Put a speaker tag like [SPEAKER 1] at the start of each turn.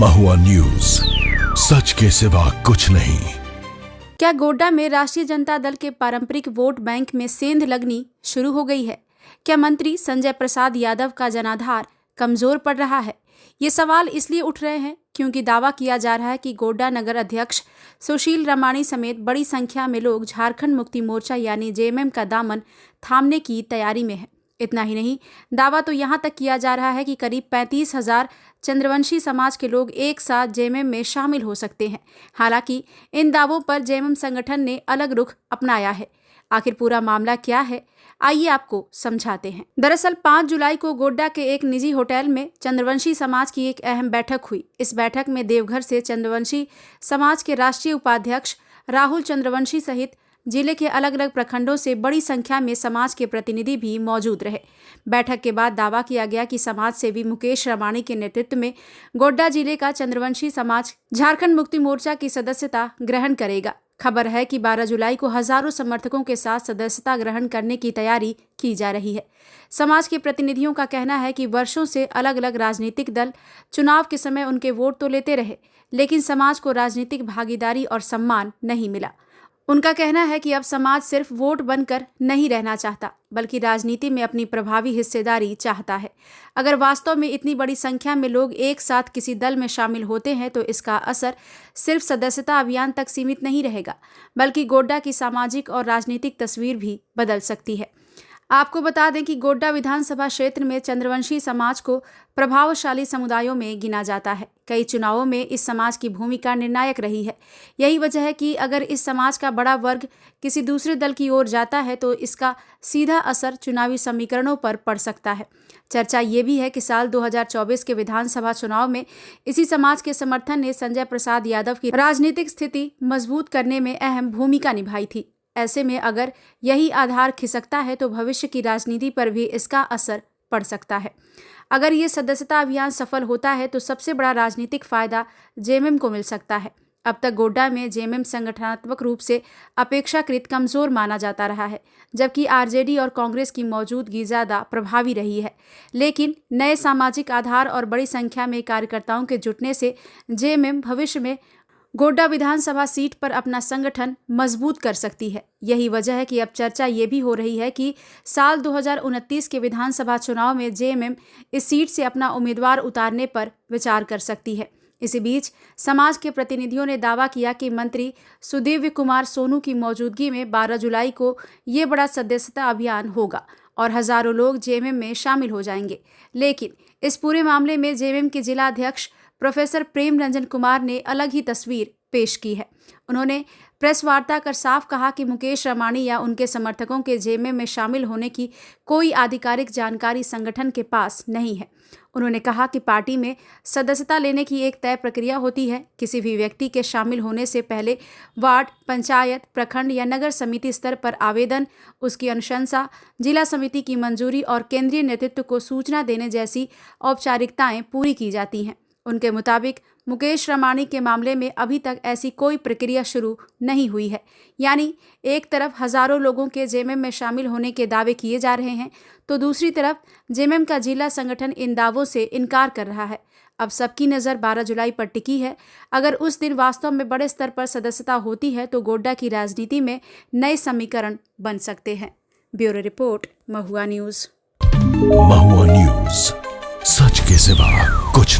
[SPEAKER 1] महुआ news, सच के सिवा कुछ नहीं।
[SPEAKER 2] क्या गोड्डा में राष्ट्रीय जनता दल के पारंपरिक वोट बैंक में सेंध लगनी शुरू हो गई है? क्या मंत्री संजय प्रसाद यादव का जनाधार कमजोर पड़ रहा है? ये सवाल इसलिए उठ रहे हैं क्योंकि दावा किया जा रहा है कि गोड्डा नगर अध्यक्ष सुशील रमाणी समेत बड़ी संख्या में लोग झारखंड मुक्ति मोर्चा यानी जेएमएम का दामन थामने की तैयारी में है। इतना ही नहीं, दावा तो यहां तक किया जा रहा है कि करीब 35,000 चंद्रवंशी समाज के लोग एक साथ जेएमएम में शामिल हो सकते हैं। हालांकि इन दावों पर जेएमएम संगठन ने अलग रुख अपनाया है। आखिर पूरा मामला क्या है, आइए आपको समझाते हैं। दरअसल 5 जुलाई को गोड्डा के एक निजी होटल में चंद्रवंशी समाज की एक अहम बैठक हुई। इस बैठक में देवघर से चंद्रवंशी समाज के राष्ट्रीय उपाध्यक्ष राहुल चंद्रवंशी सहित जिले के अलग अलग प्रखंडों से बड़ी संख्या में समाज के प्रतिनिधि भी मौजूद रहे। बैठक के बाद दावा किया गया कि समाज सेवी मुकेश रमाणी के नेतृत्व में गोड्डा जिले का चंद्रवंशी समाज झारखंड मुक्ति मोर्चा की सदस्यता ग्रहण करेगा। खबर है कि 12 जुलाई को हजारों समर्थकों के साथ सदस्यता ग्रहण करने की तैयारी की जा रही है। समाज के प्रतिनिधियों का कहना है कि वर्षों से अलग अलग राजनीतिक दल चुनाव के समय उनके वोट तो लेते रहे, लेकिन समाज को राजनीतिक भागीदारी और सम्मान नहीं मिला। उनका कहना है कि अब समाज सिर्फ वोट बनकर नहीं रहना चाहता, बल्कि राजनीति में अपनी प्रभावी हिस्सेदारी चाहता है। अगर वास्तव में इतनी बड़ी संख्या में लोग एक साथ किसी दल में शामिल होते हैं तो इसका असर सिर्फ सदस्यता अभियान तक सीमित नहीं रहेगा, बल्कि गोड्डा की सामाजिक और राजनीतिक तस्वीर भी बदल सकती है। आपको बता दें कि गोड्डा विधानसभा क्षेत्र में चंद्रवंशी समाज को प्रभावशाली समुदायों में गिना जाता है। कई चुनावों में इस समाज की भूमिका निर्णायक रही है। यही वजह है कि अगर इस समाज का बड़ा वर्ग किसी दूसरे दल की ओर जाता है तो इसका सीधा असर चुनावी समीकरणों पर पड़ सकता है। चर्चा ये भी है कि साल 2024 के विधानसभा चुनाव में इसी समाज के समर्थन ने संजय प्रसाद यादव की राजनीतिक स्थिति मजबूत करने में अहम भूमिका निभाई थी। ऐसे में अगर यही आधार खिसकता है तो भविष्य की राजनीति पर भी इसका असर पड़ सकता है। अगर ये सदस्यता अभियान सफल होता है तो सबसे बड़ा राजनीतिक फायदा जेएमएम को मिल सकता है। अब तक गोड्डा में जेएमएम संगठनात्मक रूप से अपेक्षाकृत कमजोर माना जाता रहा है, जबकि आरजेडी और कांग्रेस की मौजूदगी ज्यादा प्रभावी रही है। लेकिन नए सामाजिक आधार और बड़ी संख्या में कार्यकर्ताओं के जुटने से जेएमएम भविष्य में गोड्डा विधानसभा सीट पर अपना संगठन मजबूत कर सकती है। यही वजह है कि अब चर्चा ये भी हो रही है कि साल 2029 के विधानसभा चुनाव में जेएमएम इस सीट से अपना उम्मीदवार उतारने पर विचार कर सकती है। इसी बीच समाज के प्रतिनिधियों ने दावा किया कि मंत्री सुदिव्य कुमार सोनू की मौजूदगी में 12 जुलाई को ये बड़ा सदस्यता अभियान होगा और हजारों लोग जेएमएम में शामिल हो जाएंगे। लेकिन इस पूरे मामले में जेएमएम के जिला अध्यक्ष प्रोफेसर प्रेम रंजन कुमार ने अलग ही तस्वीर पेश की है। उन्होंने प्रेस वार्ता कर साफ कहा कि मुकेश रमाणी या उनके समर्थकों के जेएमएम में शामिल होने की कोई आधिकारिक जानकारी संगठन के पास नहीं है। उन्होंने कहा कि पार्टी में सदस्यता लेने की एक तय प्रक्रिया होती है। किसी भी व्यक्ति के शामिल होने से पहले वार्ड, पंचायत, प्रखंड या नगर समिति स्तर पर आवेदन, उसकी अनुशंसा, जिला समिति की मंजूरी और केंद्रीय नेतृत्व को सूचना देने जैसी औपचारिकताएं पूरी की जाती हैं। उनके मुताबिक मुकेश रमाणी के मामले में अभी तक ऐसी कोई प्रक्रिया शुरू नहीं हुई है। यानी एक तरफ हजारों लोगों के जेएमएम में शामिल होने के दावे किए जा रहे हैं, तो दूसरी तरफ जेएमएम का जिला संगठन इन दावों से इनकार कर रहा है। अब सबकी नज़र 12 जुलाई पर टिकी है। अगर उस दिन वास्तव में बड़े स्तर पर सदस्यता होती है तो गोड्डा की राजनीति में नए समीकरण बन सकते हैं। ब्यूरो रिपोर्ट, महुआ न्यूज।
[SPEAKER 1] महुआ न्यूज, सच के सिवा कुछ